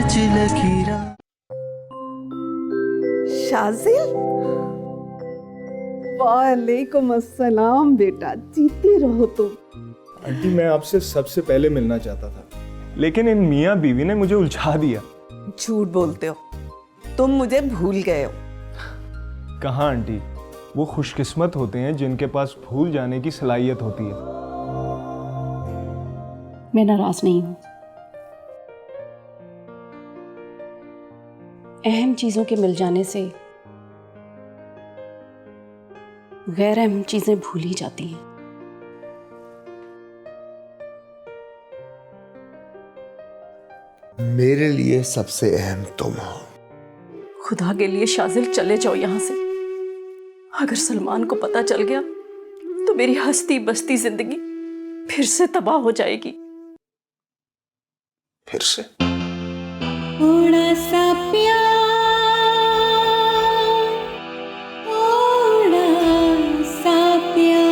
विच लकीरा। शाजिल, वालेकुम अस्सलाम बेटा, जीते रहो तुम। आंटी, मैं आपसे सबसे पहले मिलना चाहता था, लेकिन इन मियाँ बीवी ने मुझे उलझा दिया। झूठ बोलते हो, तुम मुझे भूल गए हो। कहाँ आंटी, वो खुशकिस्मत होते हैं जिनके पास भूल जाने की सलाहियत होती है। मैं नाराज नहीं हूं। अहम चीजों के मिल जाने से गैर अहम चीजें भूल ही जाती हैं। मेरे लिए सबसे अहम तुम हो। खुदा के लिए शाजिल, चले जाओ यहां से। अगर सलमान को पता चल गया तो मेरी हंसती बसती जिंदगी फिर से तबाह हो जाएगी। फिर से थोड़ा सा प्यार, थोड़ा सा प्यार।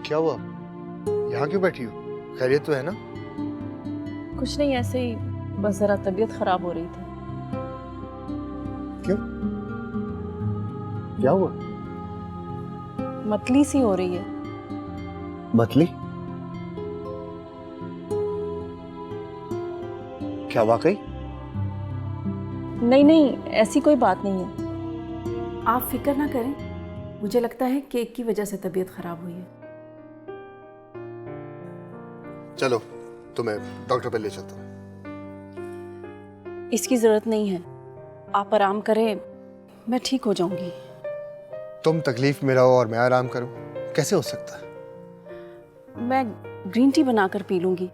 क्या हुआ? यहाँ क्यों बैठी हो? खैरियत तो है ना? कुछ नहीं, ऐसे ही बस जरा तबीयत खराब हो रही थी। क्यों? क्या हुआ? मतली सी हो रही है। मतली? क्या वाकई? नहीं नहीं, ऐसी कोई बात नहीं है। आप फिक्र ना करें, मुझे लगता है केक की वजह से तबीयत खराब हुई है। चलो, तुम्हें डॉक्टर पे ले चलता हूँ। इसकी जरूरत नहीं है, आप आराम करें, मैं ठीक हो जाऊंगी। तुम तकलीफ में रहो और मैं आराम करूं, कैसे हो सकता है? मैं ग्रीन टी बनाकर पी लूंगी,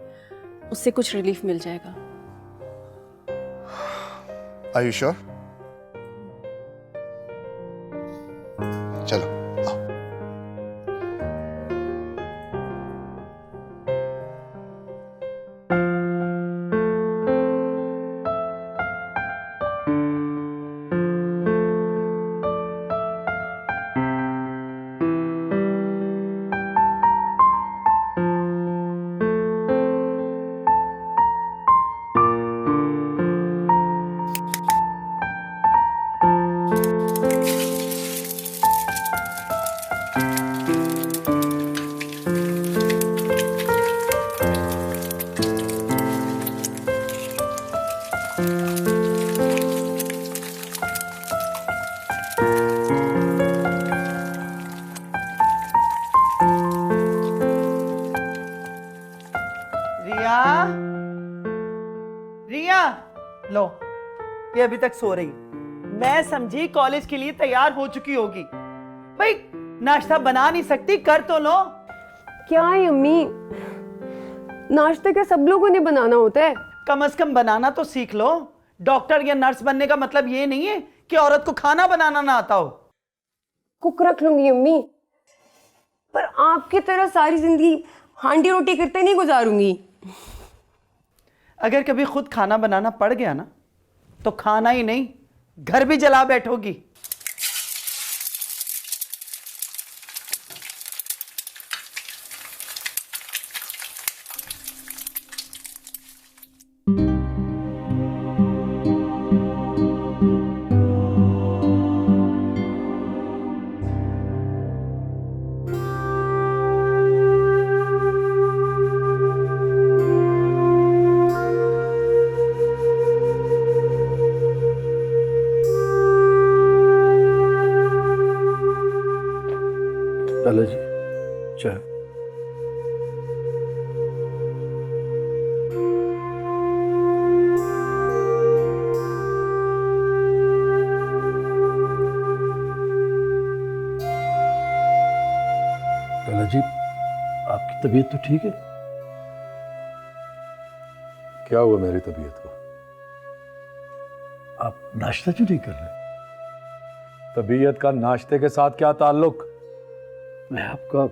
उससे कुछ रिलीफ मिल जाएगा। Are you sure? चलो आओ। रिया, लो, ये अभी तक सो रही। मैं समझी कॉलेज के लिए तैयार हो चुकी होगी। भाई नाश्ता बना नहीं सकती, कर तो लो। क्या है अम्मी, नाश्ता क्या सब लोगों ने बनाना होता है? कम से कम बनाना तो सीख लो। डॉक्टर या नर्स बनने का मतलब ये नहीं है कि औरत को खाना बनाना ना आता हो। कुक रख लूंगी अम्मी, पर आपकी तरह सारी जिंदगी हांडी रोटी करते नहीं गुजारूंगी। अगर कभी खुद खाना बनाना पड़ गया ना तो खाना ही नहीं, घर भी जला बैठोगी। लाला जी चाय। लाला जी आपकी तबीयत तो ठीक है? क्या हुआ मेरी तबीयत को? आप नाश्ता क्यों नहीं कर रहे? तबीयत का नाश्ते के साथ क्या ताल्लुक? मैं आपका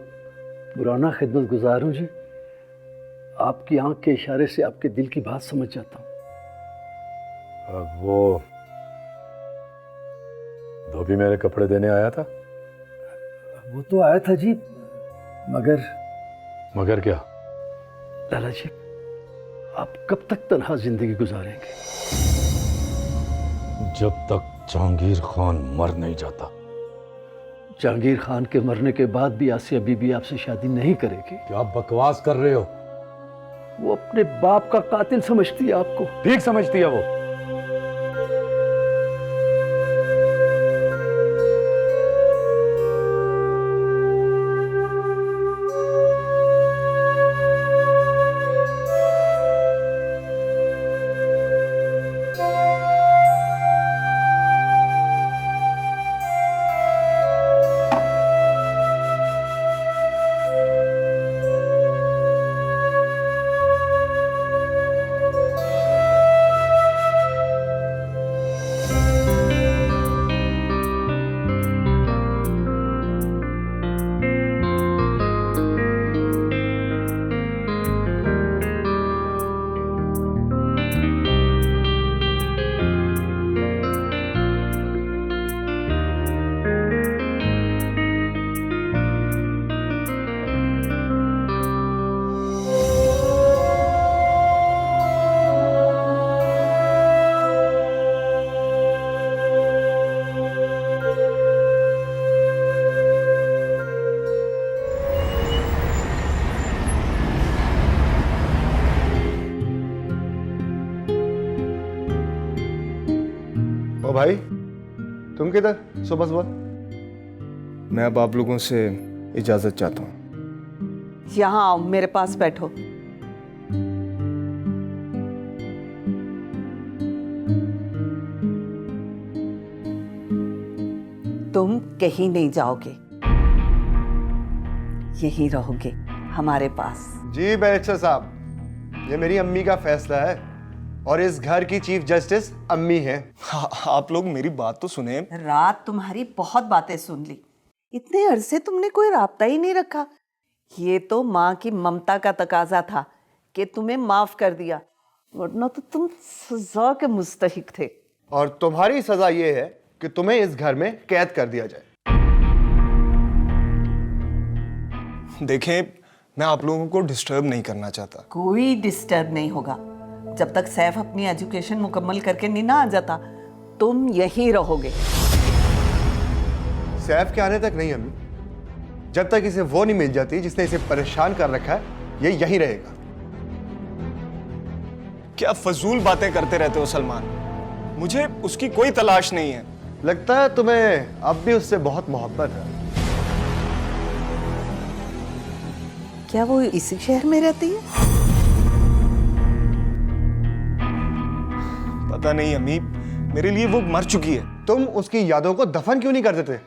पुराना खिदमत गुजार हूं जी। आपकी आंख के इशारे से आपके दिल की बात समझ जाता हूं। वो धोबी मेरे कपड़े देने आया था। वो तो आया था जी, मगर क्या? लाला जी आप कब तक तन्हा जिंदगी गुजारेंगे? जब तक जहांगीर खान मर नहीं जाता। जहांगीर खान के मरने के बाद भी आसिया बीबी आपसे शादी नहीं करेगी। क्या आप बकवास कर रहे हो? वो अपने बाप का कातिल समझती है आपको। ठीक समझती है वो। ओ भाई, तुम किधर सुबह सुबह? मैं अब आप लोगों से इजाज़त चाहता हूँ। यहाँ आओ, मेरे पास बैठो। तुम कहीं नहीं जाओगे, यहीं रहोगे हमारे पास। जी बैरिस्टर साहब, ये मेरी अम्मी का फैसला है और इस घर की चीफ जस्टिस अम्मी हैं। आप लोग मेरी बात तो सुने। रात तुम्हारी बहुत बातें सुन ली, इतने अरसे तुमने कोई राब्ता ही नहीं रखा। ये तो माँ की ममता का तकाजा था कि तुम्हें माफ कर दिया, वरना तो तुम सजा के मुस्तहिक थे। और तुम्हारी सजा ये है कि तुम्हें इस घर में कैद कर दिया जाए। देखें, मैं आप लोगों को डिस्टर्ब नहीं करना चाहता। कोई डिस्टर्ब नहीं होगा। जब तक सैफ अपनी एजुकेशन मुकम्मल करके नहीं ना आ जाता, तुम यहीं रहोगे। सैफ के आने तक नहीं अम्मी, जब तक इसे वो नहीं मिल जाती जिसने इसे परेशान कर रखा है, ये यहीं रहेगा। क्या फजूल बातें करते रहते हो सलमान? मुझे उसकी कोई तलाश नहीं है। लगता है तुम्हें अब भी उससे बहुत मोहब्बत है। क्या वो इसी शहर में रहती है? पता नहीं अम्मी, मेरे लिए वो मर चुकी है। तुम उसकी यादों को दफन क्यों नहीं कर देते?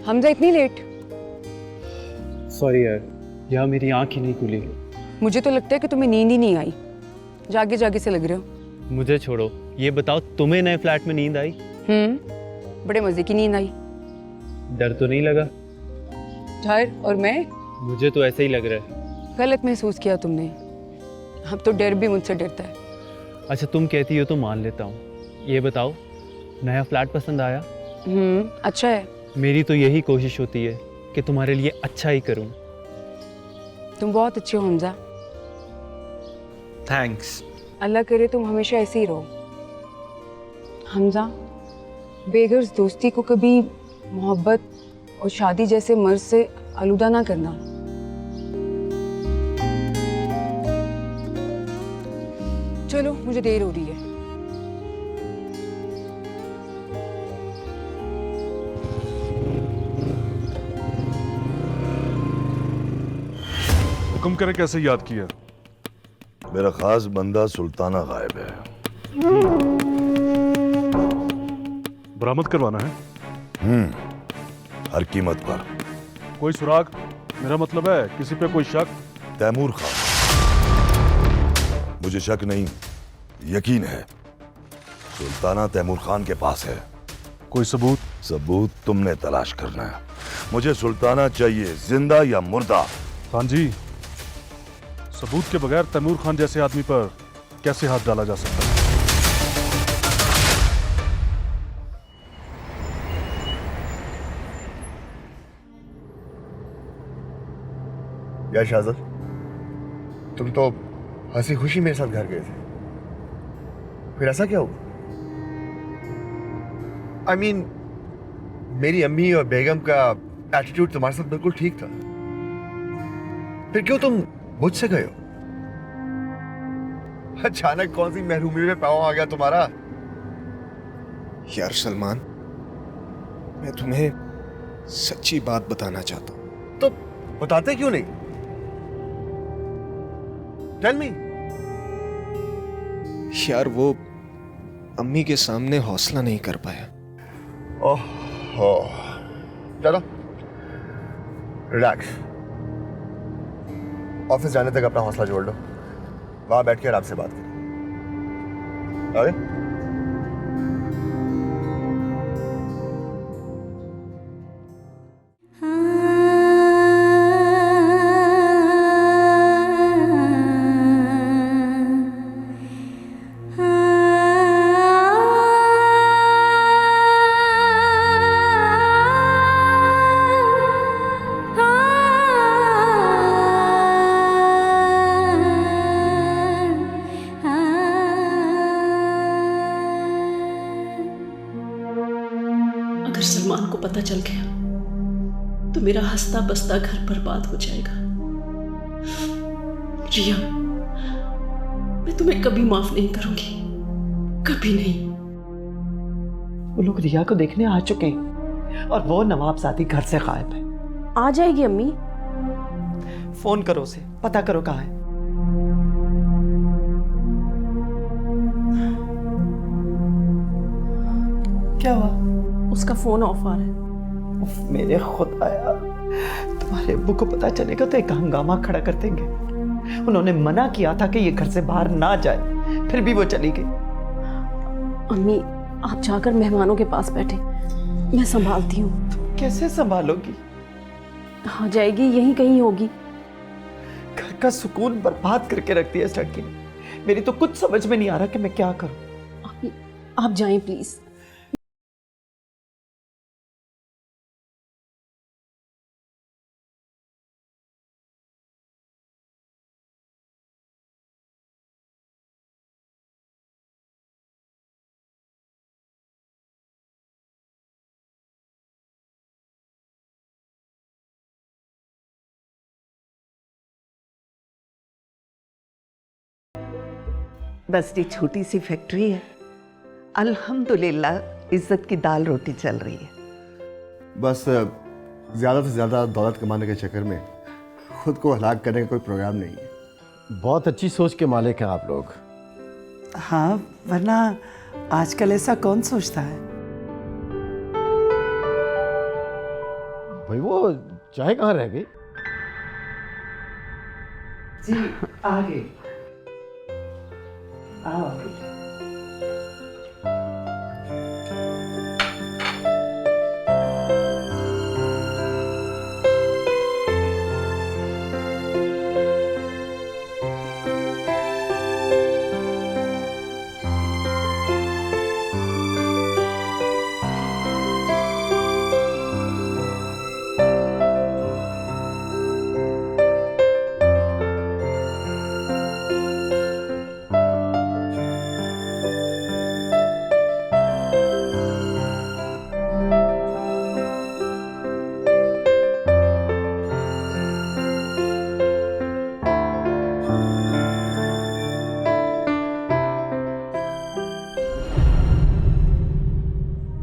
हमजा इतनी लेट? सॉरी यार, यहाँ मेरी आँख ही नहीं खुली। मुझे तो लगता है कि तुम्हें नींद ही नहीं आई, जागे जागे से लग रहे हो। मुझे छोड़ो, ये बताओ तुम्हें नए फ्लैट में नींद आई? बड़े मजे की नींद आई। डर तो नहीं लगा? ठहर, और मैं? मुझे तो ऐसे ही लग रहा है। गलत महसूस किया तुमने। अब तो डर भी मुझसे डरता है। अच्छा तुम कहती हो तो मान लेता हूँ। ये बताओ, नया फ्लैट पसंद आया? अच्छा है। मेरी तो यही कोशिश होती है कि तुम्हारे लिए अच्छा ही करूँ। तुम बहुत अच्छे हो हमजा। थैंक्स। अल्लाह करे तुम हमेशा ऐसे ही रहो। हमजा, बेगर्ज दोस्ती को कभी मोहब्बत और शादी जैसे मर्ज से आलूदा ना करना। चलो, मुझे देर हो रही है। हुक्म करे, कैसे याद किया? मेरा खास बंदा सुल्ताना गायब है। बरामद करवाना है? हर कीमत पर। कोई सुराग? मेरा मतलब है किसी पे कोई शक? तैमूर खान। मुझे शक नहीं, यकीन है। सुल्ताना तैमूर खान के पास है। कोई सबूत? सबूत तुमने तलाश करना है। मुझे सुल्ताना चाहिए, जिंदा या मुर्दा। खान जी, सबूत के बगैर तैमूर खान जैसे आदमी पर कैसे हाथ डाला जा सकता है? या शाहजल, तुम तो हंसी खुशी मेरे साथ घर गए थे, फिर ऐसा क्या हुआ? I mean, मेरी अम्मी और बेगम का एटीट्यूड तुम्हारे साथ बिल्कुल ठीक था, फिर क्यों तुम मुझसे गए हो? अचानक कौन सी महरूमी में पाँव आ गया तुम्हारा? यार सलमान, मैं तुम्हें सच्ची बात बताना चाहता हूं। तो बताते क्यों नहीं? Tell me. यार वो अम्मी के सामने हौसला नहीं कर पाया। ओहो, चलो रिलैक्स। ऑफिस जाने तक अपना हौसला जोड़ लो, वहां बैठ के आराम से बात करें। ओके? अगर सलमान को पता चल गया तो मेरा हंसता बसता घर बर्बाद हो जाएगा। रिया, मैं तुम्हें कभी माफ नहीं करूंगी, कभी नहीं। वो लोग रिया को देखने आ चुके हैं और वो नवाबजादी घर से गायब है। आ जाएगी अम्मी। फोन करो उसे, पता करो कहाँ है। क्या हुआ? उसका फोन ऑफ आ रहा है। उफ, मेरे खुदाया, तुम्हारे अब्बू को पता चलेगा तो एक हंगामा खड़ा कर देंगे। उन्होंने मना किया था कि ये घर से बाहर ना जाए, फिर भी वो चली गई। अम्मी, आप जाकर मेहमानों के पास बैठे, मैं संभालती हूँ। तुम कैसे संभालोगी? आ जाएगी, यहीं कहीं होगी। घर का सुकून बर्बाद करके रख दिया इस लड़की ने। मेरी तो कुछ समझ में नहीं आ रहा कि मैं क्या करूं। अम्मी, आप जाएं प्लीज। बस ये छोटी सी फैक्ट्री है, अल्हम्दुलिल्लाह इज्जत की दाल रोटी चल रही है। बस ज्यादा से ज्यादा दौलत कमाने के चक्कर में खुद को हलाक करने का कोई प्रोग्राम नहीं है। बहुत अच्छी सोच के मालिक हैं आप लोग। हाँ, वरना आजकल ऐसा कौन सोचता है? भाई वो चाय कहाँ रह गई? जी आगे आओ आगे।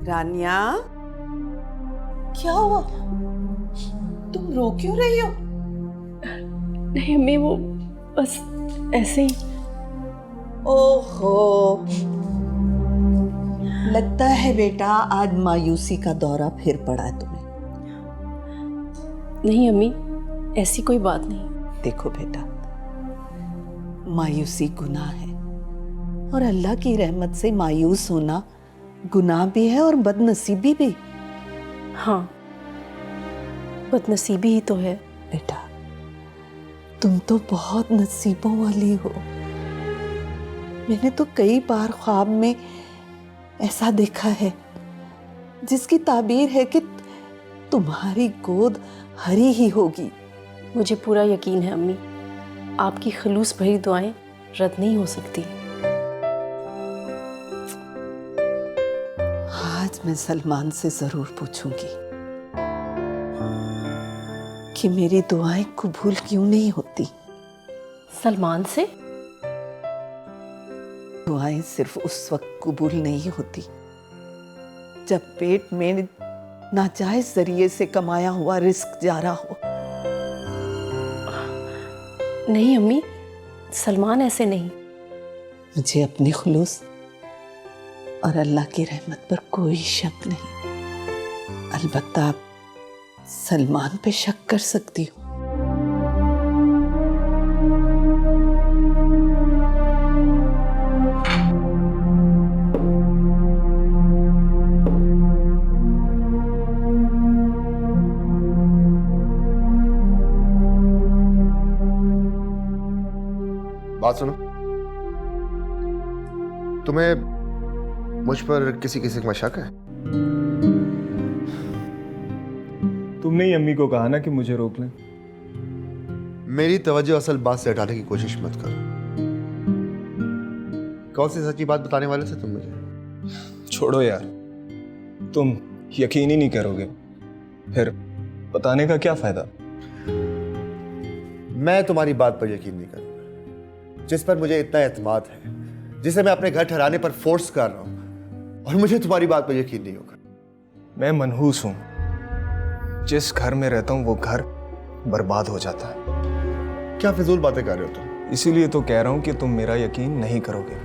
रानिया, क्या हुआ? तुम रो क्यों रही हो? नहीं अम्मी, वो बस ऐसे ही। ओहो, लगता है बेटा आज मायूसी का दौरा फिर पड़ा है तुम्हें। नहीं अम्मी, ऐसी कोई बात नहीं। देखो बेटा, मायूसी गुनाह है और अल्लाह की रहमत से मायूस होना गुनाह भी है और बदनसीबी भी। हाँ, बदनसीबी ही तो है। बेटा, तुम तो बहुत नसीबों वाली हो। मैंने तो कई बार ख्वाब में ऐसा देखा है जिसकी ताबीर है कि तुम्हारी गोद हरी ही होगी। मुझे पूरा यकीन है अम्मी, आपकी खलूस भरी दुआएं रद्द नहीं हो सकती। आज मैं सलमान से जरूर पूछूंगी कि मेरी दुआएं कबूल क्यों नहीं होती। सलमान से? दुआएं सिर्फ उस वक्त कबूल नहीं होती जब पेट में नाजायज जरिए से कमाया हुआ रिस्क जा रहा हो। नहीं अम्मी, सलमान ऐसे नहीं। मुझे अपनी खुलूस और अल्लाह की रहमत पर कोई शक नहीं। अलबत्ता आप सलमान पे शक कर सकती हो। बात सुनो, तुम्हें मुझ पर किसी किसी का शक है? तुमने ही अम्मी को कहा ना कि मुझे रोक लें। मेरी तवज्जो असल बात से हटाने की कोशिश मत करो। कौन सी सच्ची बात बताने वाले थे तुम मुझे? छोड़ो यार, तुम यकीन ही नहीं करोगे, फिर बताने का क्या फायदा। मैं तुम्हारी बात पर यकीन नहीं करूंगा जिस पर मुझे इतना एतमाद है, जिसे मैं अपने घर ठहराने पर फोर्स कर रहा हूं, और मुझे तुम्हारी बात पर यकीन नहीं होगा। मैं मनहूस हूं। जिस घर में रहता हूं वो घर बर्बाद हो जाता है। क्या फिजूल बातें कर रहे हो तुम? इसीलिए तो कह रहा हूं कि तुम मेरा यकीन नहीं करोगे।